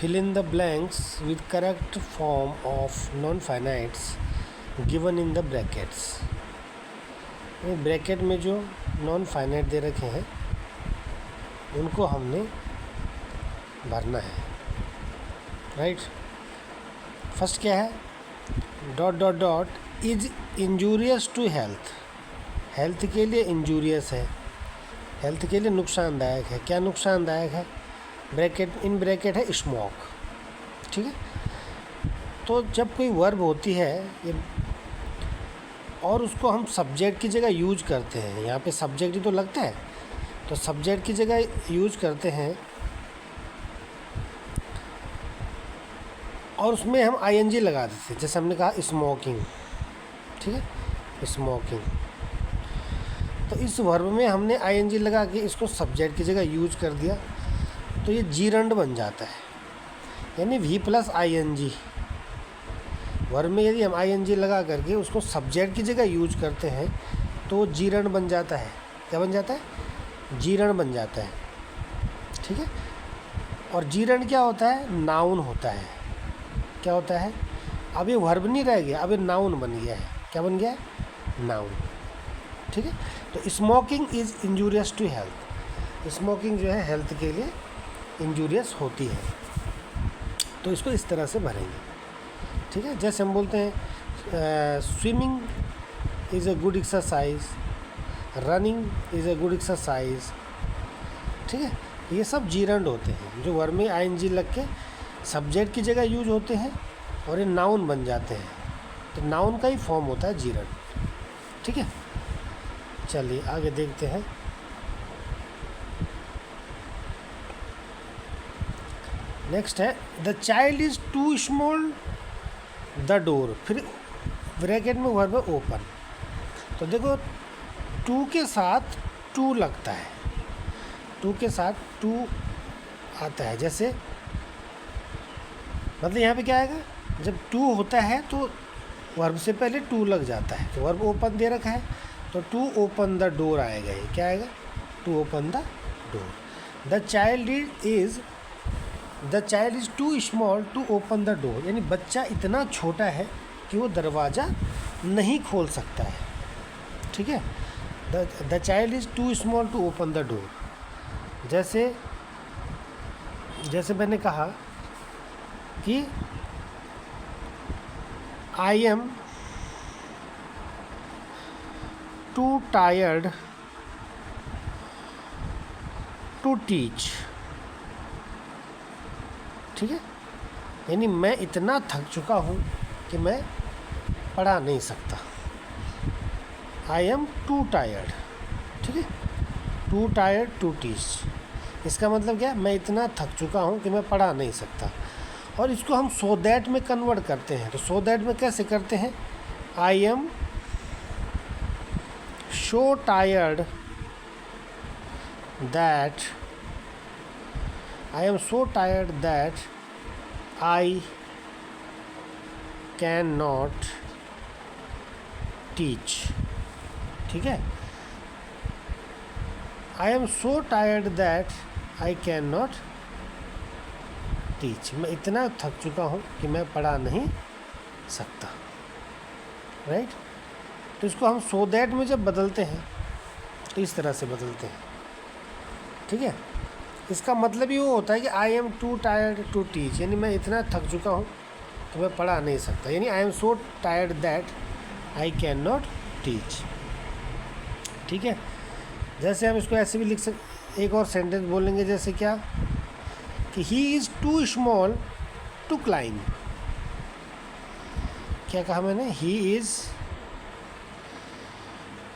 fill in the blanks with correct form of non-finites given in the brackets. Bracket में जो non finite दे रखे हैं उनको हमने भरना है, राइट. फर्स्ट क्या है, dot dot dot is injurious to health. Health के लिए इंजूरियस है, हेल्थ के लिए नुकसानदायक है. क्या नुकसानदायक है, ब्रैकेट इन ब्रैकेट है स्मोक. ठीक है. तो जब कोई वर्ब होती है ये और उसको हम सब्जेक्ट की जगह यूज करते हैं, यहाँ पे सब्जेक्ट ही तो लगता है, तो सब्जेक्ट की जगह यूज करते हैं और उसमें हम आईएनजी लगा देते हैं. जैसे हमने कहा स्मोकिंग. ठीक है, स्मोकिंग. तो इस वर्ब में हमने आईएनजी लगा के इसको सब्जेक्ट की जगह यूज कर दिया तो ये जीरंड बन जाता है, यानी वी प्लस आईएनजी. वर्ब में यदि हम आईएनजी लगा करके उसको सब्जेक्ट की जगह यूज करते हैं तो वो जीरंड बन जाता है. क्या बन जाता है, जीरंड बन जाता है. ठीक है. और जीरंड क्या होता है, नाउन होता है. क्या होता है, अब ये वर्ब नहीं रह गया, अब ये नाउन बन गया है. क्या बन गया है, नाउन. ठीक है. तो smoking is injurious to health. Smoking जो है हेल्थ के लिए इंजूरियस होती है. तो इसको इस तरह से भरेंगे. ठीक है. जैसे हम बोलते हैं swimming is a good exercise, running is a good exercise. ठीक है. ये सब जीरंड होते हैं जो वर्ब में आईएनजी लग के सब्जेक्ट की जगह यूज होते हैं और ये नाउन बन जाते हैं. तो नाउन का ही फॉर्म होता है जीरंड. ठीक है. चलिए आगे देखते हैं. नेक्स्ट है the child is too small the door. फिर ब्रैकेट में वर्ब है ओपन. तो देखो टू के साथ टू लगता है, टू के साथ टू आता है. जैसे मतलब यहाँ पे क्या आएगा, जब टू होता है तो वर्ब से पहले टू लग जाता है. तो वर्ब ओपन दे रखा है तो टू ओपन द डोर आएगा. ये क्या आएगा, to open the door. The child is too small to open the door. यानी बच्चा इतना छोटा है कि वो दरवाज़ा नहीं खोल सकता है. ठीक है. The child is too small to open the door. जैसे मैंने कहा कि I am too tired to teach. ठीक है. यानी मैं इतना थक चुका हूँ कि मैं पढ़ा नहीं सकता. I am too tired. ठीक है. Too tired to teach. इसका मतलब क्या है, मैं इतना थक चुका हूँ कि मैं पढ़ा नहीं सकता. और इसको हम सो दैट में कन्वर्ट करते हैं. तो सो दैट में कैसे करते हैं, I am so tired that I am so tired that I cannot teach. ठीक है. I am so tired that I cannot teach. मैं इतना थक चुका हूँ कि मैं पढ़ा नहीं सकता. राइट. तो इसको हम सो दैट में जब बदलते हैं तो इस तरह से बदलते हैं. ठीक है. इसका मतलब ही वो होता है कि I am too tired to teach. यानी मैं इतना थक चुका हूँ कि मैं पढ़ा नहीं सकता. यानी I am so tired that I can not teach. ठीक है. जैसे हम इसको ऐसे भी लिख सकते, एक और सेंटेंस बोलेंगे. जैसे क्या, कि he is too small to climb. क्या कहा मैंने, he is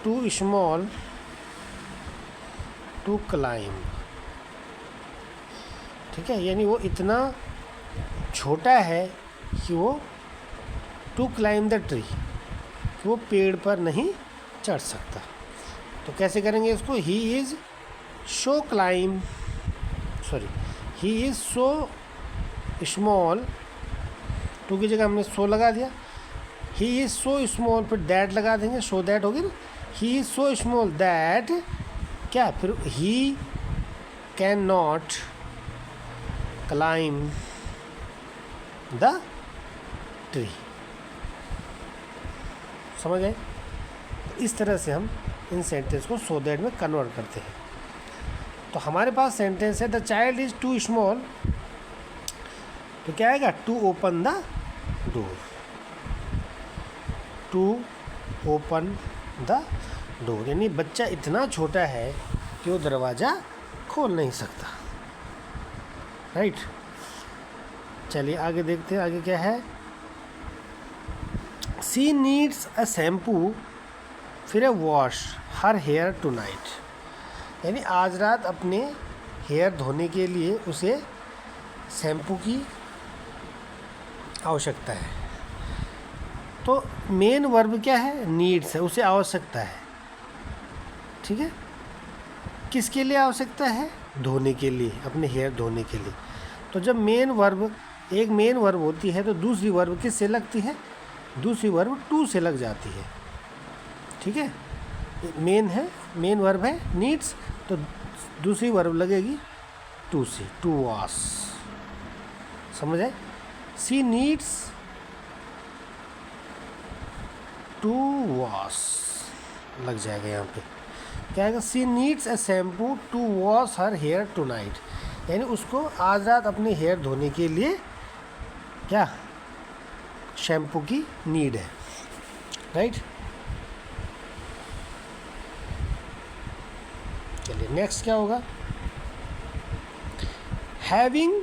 too small to climb. ठीक है. यानी वो इतना छोटा है कि वो टू क्लाइंब द ट्री, कि वो पेड़ पर नहीं चढ़ सकता. तो कैसे करेंगे इसको, he is so climb, sorry, he is so small. Too की जगह हमने सो लगा दिया. ही इज़ सो स्मॉल, फिर दैट लगा देंगे, सो दैट होगी ना. He is so small that क्या, फिर he can not climb the tree. समझ आए? इस तरह से हम इन सेंटेंस को सो दैट में कन्वर्ट करते हैं। तो हमारे पास सेंटेंस है the child is too small, तो क्या आएगा? To open the door, to open the door, यानी बच्चा इतना छोटा है कि वो दरवाज़ा खोल नहीं सकता। राइट, चलिए आगे देखते हैं, आगे क्या है। सी नीड्स अ शैम्पू, फिर wash her hair tonight, यानी आज रात अपने हेयर धोने के लिए उसे शैम्पू की आवश्यकता है। तो मेन वर्ब क्या है? नीड्स है, उसे आवश्यकता है। ठीक है, किसके लिए आवश्यकता है? धोने के लिए, अपने हेयर धोने के लिए। तो जब मेन वर्ब, एक मेन वर्ब होती है तो दूसरी वर्ब किससे लगती है? दूसरी वर्ब टू से लग जाती है। ठीक है, मेन है, मेन वर्ब है नीड्स, तो दूसरी वर्ब लगेगी टू से, टू वॉश। समझ आए? सी नीड्स टू वॉश लग जाएगा यहाँ पे। क्या आएगा? She needs a shampoo to wash her hair tonight, यानी उसको आज रात अपने हेयर धोने के लिए क्या शैम्पू की नीड है। राइट, चलिए नेक्स्ट क्या होगा? हैविंग,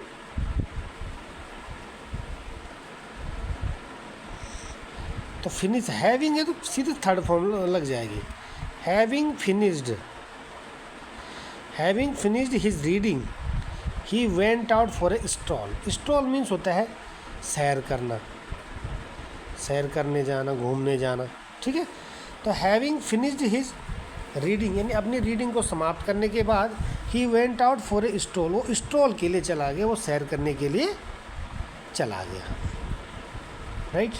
तो फिनिश, हैविंग है तो सीधे थर्ड फॉर्म लग जाएगी। Having finished his reading he went out for a stroll. Stroll means होता है सैर करना, सैर करने जाना, घूमने जाना। ठीक है, तो हैविंग फिनिश्ड हिज रीडिंग, यानी अपनी रीडिंग को समाप्त करने के बाद he went out for a stroll, वो स्ट्रॉल के लिए चला गया, वो सैर करने के लिए चला गया। राइट,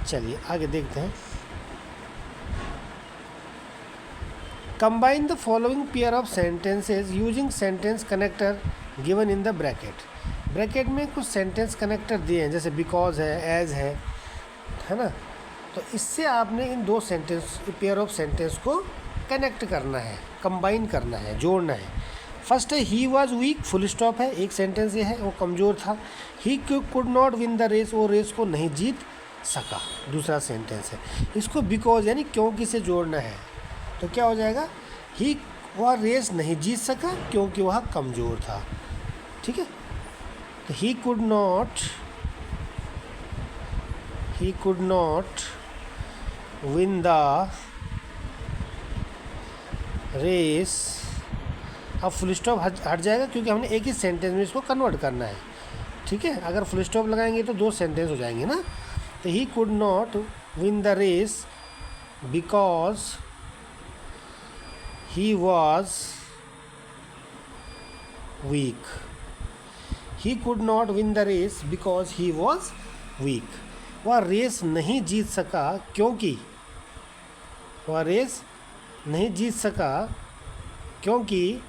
चलिए आगे देखते हैं। Combine the following pair of sentences using sentence connector given in the bracket. Bracket में कुछ सेंटेंस कनेक्टर दिए हैं, जैसे बिकॉज है, एज है ना। तो इससे आपने इन दो सेंटेंस, पेयर ऑफ सेंटेंस को कनेक्ट करना है, कंबाइन करना है, जोड़ना है। फर्स्ट है he was weak, full stop है, एक सेंटेंस ये है, वो कमज़ोर था। He could not win the race, वो रेस को नहीं जीत सका, दूसरा सेंटेंस है। इसको बिकॉज यानी क्योंकि से जोड़ना है, तो क्या हो जाएगा? ही, वह रेस नहीं जीत सका क्योंकि वह कमज़ोर था। ठीक है, तो he could not win the race. अब फुल स्टॉप हट जाएगा क्योंकि हमने एक ही सेंटेंस में इसको कन्वर्ट करना है। ठीक है, अगर फुल स्टॉप लगाएंगे तो दो सेंटेंस हो जाएंगे ना। तो he could not win the race because he was weak. He could not win the race because he was weak. वह रेस नहीं जीत सका क्योंकि, वह रेस नहीं जीत सका क्योंकि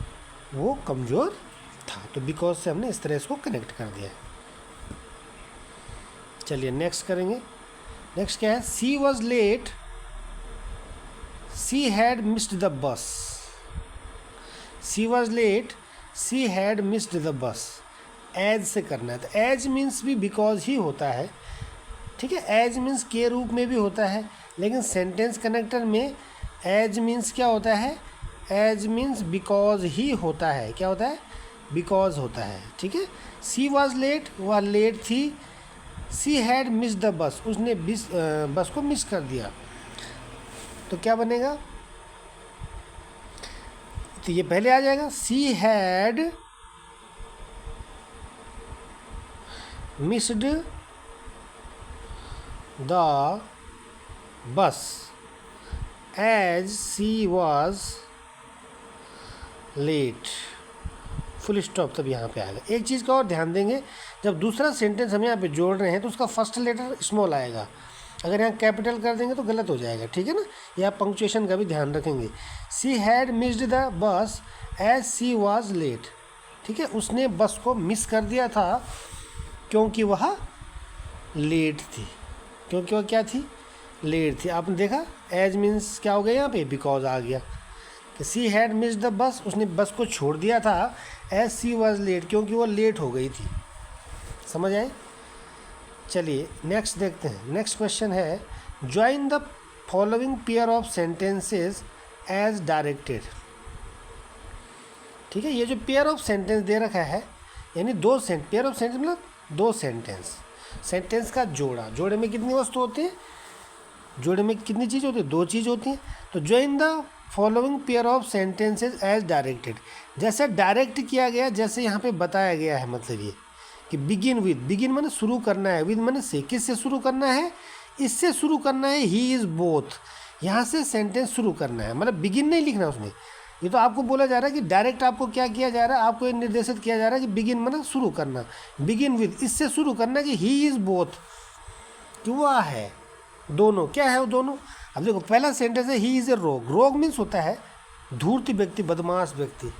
वो कमज़ोर था। तो बिकॉज से हमने इस तरह इसको कनेक्ट कर दिया है। चलिए नेक्स्ट करेंगे। नेक्स्ट क्या है? She was late, she had missed the bus. She was late, she had missed the bus. As से करना है, तो एज मीन्स भी बिकॉज ही होता है। ठीक है, एज मीन्स के रूप में भी होता है, लेकिन सेंटेंस कनेक्टर में एज मीन्स क्या होता है? एज मीन्स बिकॉज ही होता है। क्या होता है? बिकॉज होता है। ठीक है, सी वॉज लेट, वह लेट थी। She had miss the bus, उसने बस को मिस कर दिया। तो क्या बनेगा? तो ये पहले आ जाएगा, she had missed the bus as she was late. Full stop तब यहाँ पे आएगा। एक चीज़ का और ध्यान देंगे, जब दूसरा सेंटेंस हम यहाँ पे जोड़ रहे हैं तो उसका फर्स्ट लेटर स्मॉल आएगा। अगर यहाँ कैपिटल कर देंगे तो गलत हो जाएगा। ठीक है ना, या पंक्चुएशन का भी ध्यान रखेंगे। She had missed the bus as she was late. ठीक है, उसने बस को मिस कर दिया था क्योंकि वह लेट थी। क्योंकि वह क्या थी? लेट थी। आपने देखा एज मीन्स क्या हो गया यहाँ पे? बिकॉज आ गया कि she had miss the bus, उसने बस को छोड़ दिया था। एज सी वॉज लेट, क्योंकि वो लेट हो गई थी। समझ आए? चलिए नेक्स्ट देखते हैं। नेक्स्ट क्वेश्चन है join the following pair of sentences as directed. ठीक है, ये जो पेयर ऑफ सेंटेंस दे रखा है यानी पेयर ऑफ सेंटेंस मतलब दो सेंटेंस का जोड़ा। जोड़े में कितनी वस्तु होती है? जोड़े में कितनी चीज़ होती है? दो चीज़ होती हैं। तो join the following pair of sentences as directed, जैसे डायरेक्ट किया गया, जैसे यहाँ पे बताया गया है। मतलब ये कि बिगिन विद, बिगिन माने शुरू करना है, विद माने से, किससे शुरू करना है? इससे शुरू करना है। ही इज़ बोथ, यहाँ से सेंटेंस शुरू करना है, मतलब बिगिन नहीं लिखना उसमें। ये तो आपको बोला जा रहा है कि डायरेक्ट आपको क्या किया जा रहा है? आपको ये निर्देशित किया जा रहा है कि बिगिन माने शुरू करना, बिगिन विद, इससे शुरू करना कि ही इज़ बोथ, कि वह है दोनों। क्या है वो दोनों? अब देखो पहला सेंटेंस है ही इज़ ए रोग। रोग मीन्स होता है धूर्त व्यक्ति, बदमाश व्यक्ति,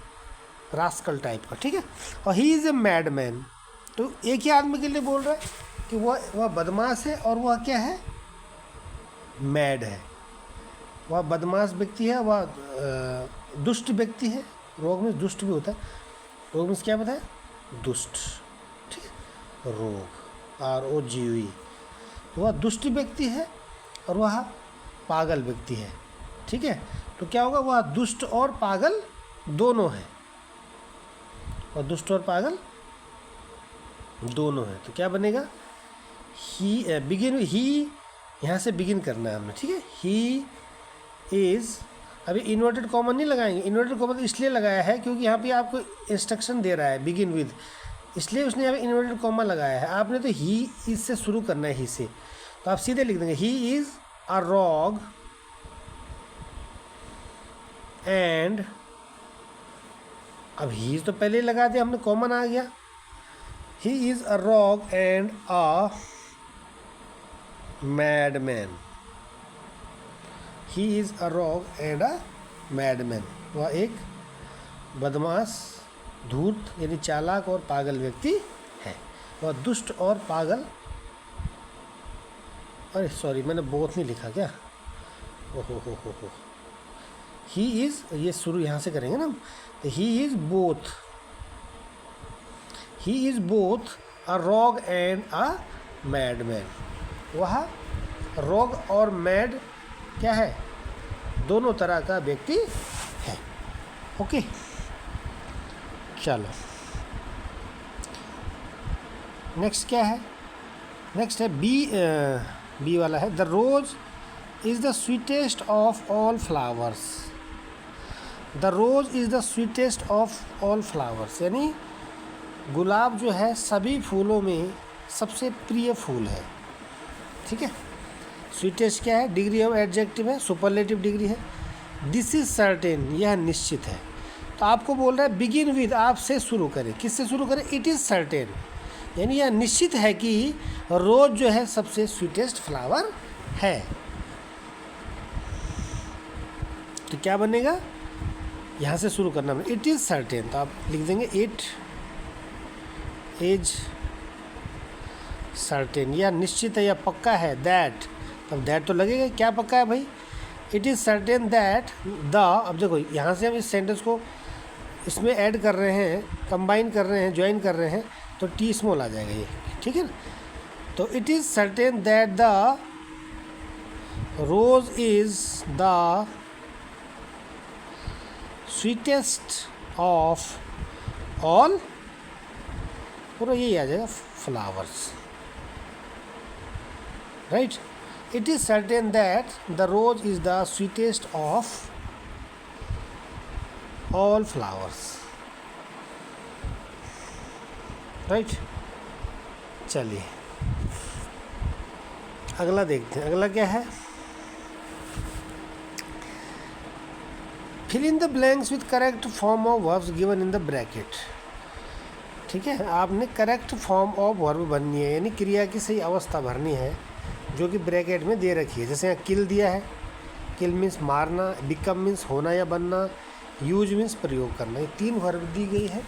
रास्कल टाइप का। ठीक है। और he is a mad man, तो एक ही आदमी के लिए बोल रहा है कि वह बदमाश है और वह क्या है? मैड है। वह बदमाश व्यक्ति है, वह दुष्ट व्यक्ति है। रोग में दुष्ट भी होता है। रोग में क्या बताया? दुष्ट। ठीक है। रोग ROGUE, वह दुष्ट व्यक्ति है और वह पागल व्यक्ति है। ठीक है। तो क्या होगा? वह दुष्ट और पागल दोनों है। वह दुष्ट और पागल दोनों है। तो क्या बनेगा? ही बिगिन, ही यहाँ से बिगिन करना है हमने। ठीक है। ही इज़, अभी इन्वर्टेड कॉमा नहीं लगाएंगे। इन्वर्टेड कॉमा इसलिए लगाया है क्योंकि यहाँ पे आपको इंस्ट्रक्शन दे रहा है बिगिन विद, इसलिए उसने यहाँ पे इन्वर्टेड कॉमा लगाया है। आपने तो ही इज से शुरू करना है, ही से, तो आप सीधे लिख देंगे he is a rogue and, अब ही तो पहले ही लगा दिया हमने, कॉमन आ गया। He is a rogue and a madman. He is a rogue and a madman, वह एक बदमाश, धूर्त यानी चालाक और पागल व्यक्ति है। वह दुष्ट और पागल, अरे सॉरी मैंने बोथ नहीं लिखा क्या? ओहो हो। ही इज़, ये शुरू यहाँ से करेंगे ना। He is both, he is both a rogue and a madman. वह रॉग और मैड क्या है? दोनों तरह का व्यक्ति है। ओके, चलो नेक्स्ट क्या है? नेक्स्ट है बी वाला है the rose is the sweetest of all flowers. The rose is the sweetest of all flowers, यानी गुलाब जो है सभी फूलों में सबसे प्रिय फूल है। ठीक है। स्वीटेस्ट क्या है? डिग्री ऑफ एडजेक्टिव है, सुपरलेटिव डिग्री है। दिस इज सर्टेन, यह निश्चित है। तो आपको बोल रहा है बिगिन विद, आप से शुरू करें। किससे शुरू करें? इट इज़ सर्टेन, यानी यह निश्चित है कि रोज जो है सबसे स्वीटेस्ट फ्लावर है। तो क्या बनेगा? यहाँ से शुरू करना है, इट इज़ सर्टेन, तो आप लिख देंगे इट इज सर्टेन, यह निश्चित है, यह पक्का है। दैट, तब दैट तो लगेगा, क्या पक्का है भाई? It is certain that the, अब देखो यहाँ से हम इस सेंटेंस को इसमें ऐड कर रहे हैं, कंबाइन कर रहे हैं, ज्वाइन कर रहे हैं, तो टी स्मॉल आ जाएगा ये। ठीक है ना। तो it is certain that the rose is the sweetest of all, पूरा यही आ जाएगा, flowers. Right. It is certain that the rose is the sweetest of all flowers. Right. चलिए अगला देखते हैं। अगला क्या है? Fill in the blanks with correct form of verbs given in the bracket. ठीक है। आपने करेक्ट फॉर्म ऑफ वर्ब भरनी है, यानी क्रिया की सही अवस्था भरनी है जो कि ब्रैकेट में दे रखी है। जैसे यहाँ किल दिया है, किल मीन्स मारना, बिकम मीन्स होना या बनना, यूज मीन्स प्रयोग करना। ये 3 वर्ब दी गई है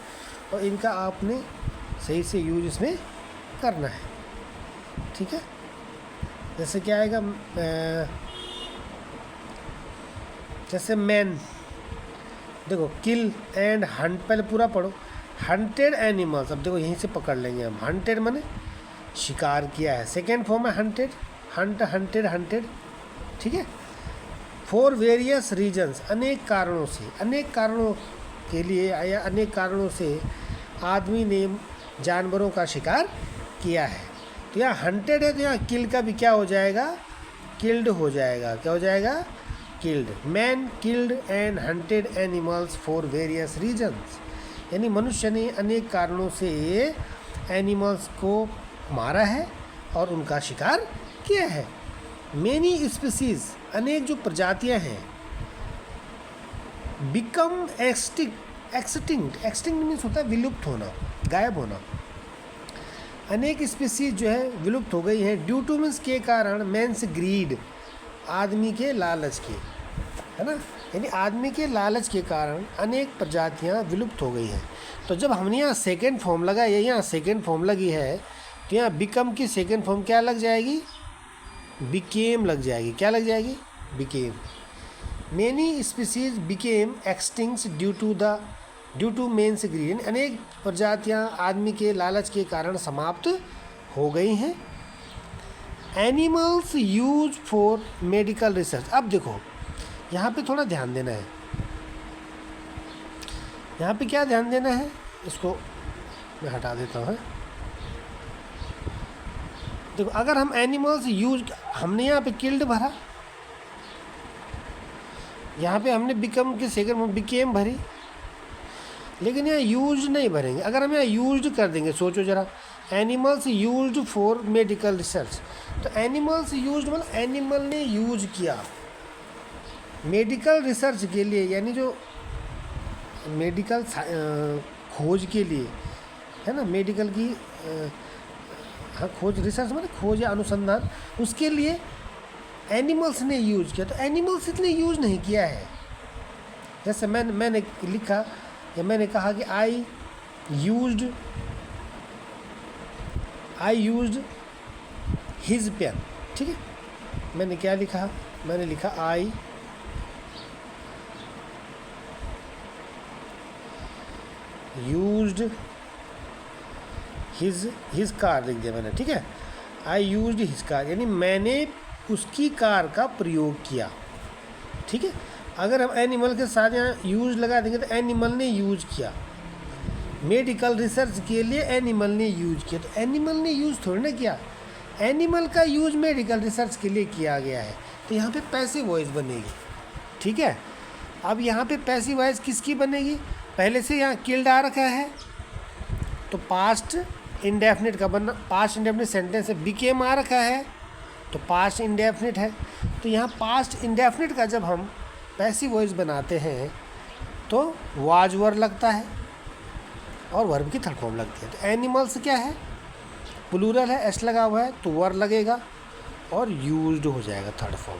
और इनका आपने सही से यूज इसमें करना है, ठीक है। जैसे क्या आएगा, जैसे मैन, देखो किल एंड हंट, पहले पूरा पढ़ो। हंटेड एनिमल्स, अब देखो यहीं से पकड़ लेंगे हम। हंटेड माने शिकार किया है, सेकेंड फॉर्म है हंटेड, हंट, हंटेड, हंटेड, ठीक है। फॉर वेरियस रीजन्स, अनेक कारणों से, अनेक कारणों के लिए या अनेक कारणों से आदमी ने जानवरों का शिकार किया है। तो यहाँ हंटेड है तो यहाँ किल का भी क्या हो जाएगा, किल्ड हो जाएगा। क्या हो जाएगा, killed. Man killed and hunted animals for various reasons, यानी मनुष्य ने अनेक कारणों से एनिमल्स को मारा है और उनका शिकार किया है। मेनी स्पीसीज, अनेक जो प्रजातियां हैं, बिकम एक्सटिंक्ट, एक्सटिंक्ट मीन्स होता है विलुप्त होना, गायब होना। अनेक स्पीसीज जो है विलुप्त हो गई है। ड्यू टू मीन्स के कारण, मैंस ग्रीड, आदमी के लालच के, है ना, यानी आदमी के लालच के कारण अनेक प्रजातियां विलुप्त हो गई हैं। तो जब हमने यहाँ सेकेंड फॉर्म लगाई है, यहाँ सेकेंड फॉर्म लगी है, तो यहाँ बिकम की सेकेंड फॉर्म क्या लग जाएगी, बिकेम लग जाएगी। क्या लग जाएगी, became. Many species became extinct due to man's greed, अनेक प्रजातियां आदमी के लालच के कारण समाप्त हो गई हैं। Animals use for medical research, अब देखो यहाँ पे थोड़ा ध्यान देना है। यहाँ पे क्या ध्यान देना है, इसको मैं हटा देता हूँ। देखो अगर हम एनिमल्स यूज, हमने यहाँ पे किल्ड भरा, यहाँ पे हमने बिकम के सेकंड बिकेम भरी, लेकिन यहाँ यूज नहीं भरेंगे। अगर हम यहाँ यूज कर देंगे, सोचो जरा, animals used for medical research, तो एनिमल्स यूज्ड मतलब एनिमल ने यूज किया मेडिकल रिसर्च के लिए, यानी जो मेडिकल खोज के लिए, है ना, मेडिकल की हाँ खोज, रिसर्च मतलब खोज या अनुसंधान, उसके लिए एनिमल्स ने यूज किया। तो एनिमल्स ने यूज नहीं किया है। जैसे मैंने लिखा या मैंने कहा कि आई यूज्ड हिज पेन, ठीक है। मैंने क्या लिखा, मैंने लिखा आई यूज्ड हिज कार लिख दिया मैंने, ठीक है। आई यूज्ड हिज कार, यानी मैंने उसकी कार का प्रयोग किया, ठीक है। अगर हम एनिमल के साथ यहाँ यूज लगा देंगे तो एनिमल ने यूज किया, मेडिकल रिसर्च के लिए एनिमल ने यूज किया। तो एनिमल ने यूज थोड़ी ना किया, एनिमल का यूज मेडिकल रिसर्च के लिए किया गया है। तो यहाँ पे पैसिव वॉइस बनेगी, ठीक है। अब यहाँ पे पैसिव वॉइस किसकी बनेगी, पहले से यहाँ किल्ड आ रखा है तो पास्ट इंडेफिनिट का बनना, पास्ट इंडेफिनिट सेंटेंस है। बिकेम आ रखा है तो पास्ट इंडेफिनिट है। तो यहाँ पास्ट इंडेफिनिट का जब हम पैसिव वॉइस बनाते हैं तो वाज वर्ब लगता है और वर्ब की थर्ड फॉर्म लगती है। तो एनिमल्स क्या है, प्लूरल है, एस लगा हुआ है तो वर्ब लगेगा और यूज्ड हो जाएगा थर्ड फॉर्म।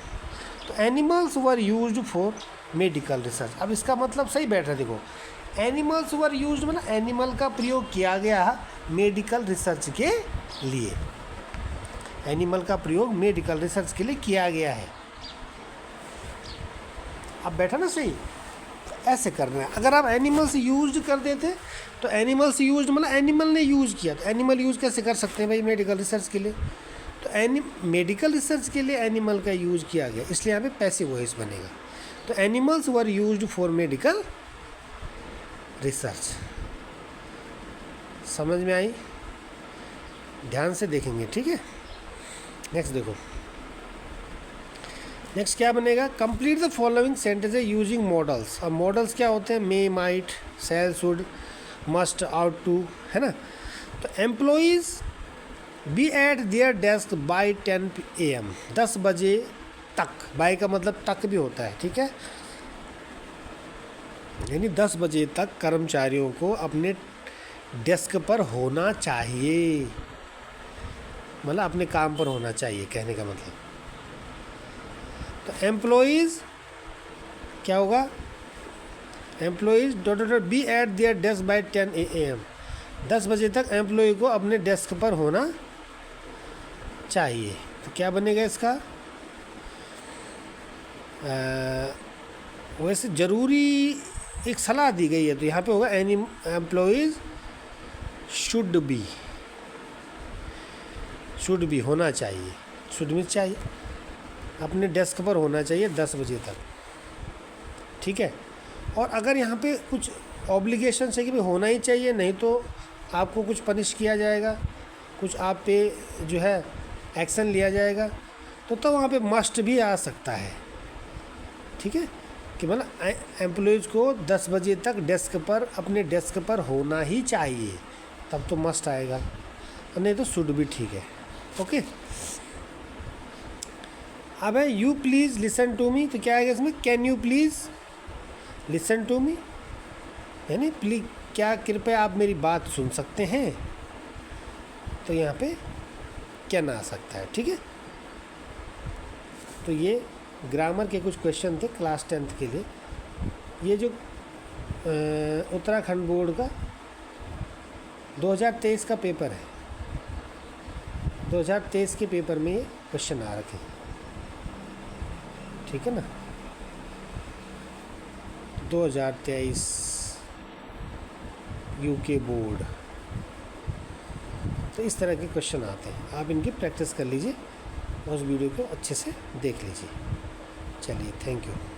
तो animals were used for medical research. अब इसका मतलब सही बैठ रहा है, देखो एनिमल्स वर यूज्ड मतलब एनिमल का प्रयोग किया गया मेडिकल रिसर्च के लिए, एनिमल का प्रयोग मेडिकल रिसर्च के लिए किया गया है। अब बैठा ना सही, ऐसे करना है। अगर आप एनिमल्स यूज्ड कर देते तो एनिमल्स यूज्ड मतलब एनिमल ने यूज किया, तो एनिमल यूज कैसे कर सकते हैं भाई, मेडिकल रिसर्च के लिए। तो मेडिकल रिसर्च के लिए एनिमल का यूज किया गया, इसलिए यहाँ पे पैसिव वॉइस बनेगा। तो animals were used for medical research. समझ में आई, ध्यान से देखेंगे, ठीक है। नेक्स्ट देखो, नेक्स्ट क्या बनेगा, complete the following sentences using modals. अब मॉडल्स क्या होते हैं, may, might, shall, should, must, ought to, है ना। तो employees be at their desk by 10 AM, 10 बजे तक, बाय का मतलब तक भी होता है, ठीक है, यानी 10 बजे तक कर्मचारियों को अपने डेस्क पर होना चाहिए, मतलब अपने काम पर होना चाहिए, कहने का मतलब। तो एम्प्लॉइज़ क्या होगा, employees be at their desk by 10 AM, 10 बजे तक एम्प्लॉय को अपने डेस्क पर होना चाहिए। तो क्या बनेगा इसका? वैसे ज़रूरी एक सलाह दी गई है, तो यहाँ पे होगा एनी एम्प्लॉयज़ शुड बी होना चाहिए, शुड मीन्स चाहिए, अपने डेस्क पर होना चाहिए 10 बजे तक। ठीक है। और अगर यहाँ पे कुछ ऑब्लिगेशन है कि भाई होना ही चाहिए, नहीं तो आपको कुछ पनिश किया जाएगा, कुछ आप पे जो है एक्शन लिया जाएगा, तो वहाँ पे मस्ट भी आ सकता है। ठीक है, कि मतलब एम्प्लॉयज़ को 10 बजे तक डेस्क पर, अपने डेस्क पर होना ही चाहिए, तब तो मस्ट आएगा, नहीं तो शुड भी ठीक है। ओके। अब है you please listen to me, तो क्या आएगा इसमें? Can you please listen to me, यानी प्लीज, क्या कृपया आप मेरी बात सुन सकते हैं, तो यहाँ पे कैन आ सकता है। ठीक है। तो ये ग्रामर के कुछ क्वेश्चन थे क्लास 10th के लिए। ये जो उत्तराखंड बोर्ड का 2023 का पेपर है, 2023 के पेपर में ये क्वेश्चन आ रखे हैं। ठीक है ना, 2023 यूके बोर्ड, तो इस तरह के क्वेश्चन आते हैं। आप इनकी प्रैक्टिस कर लीजिए, उस वीडियो को अच्छे से देख लीजिए। चलिए, थैंक यू।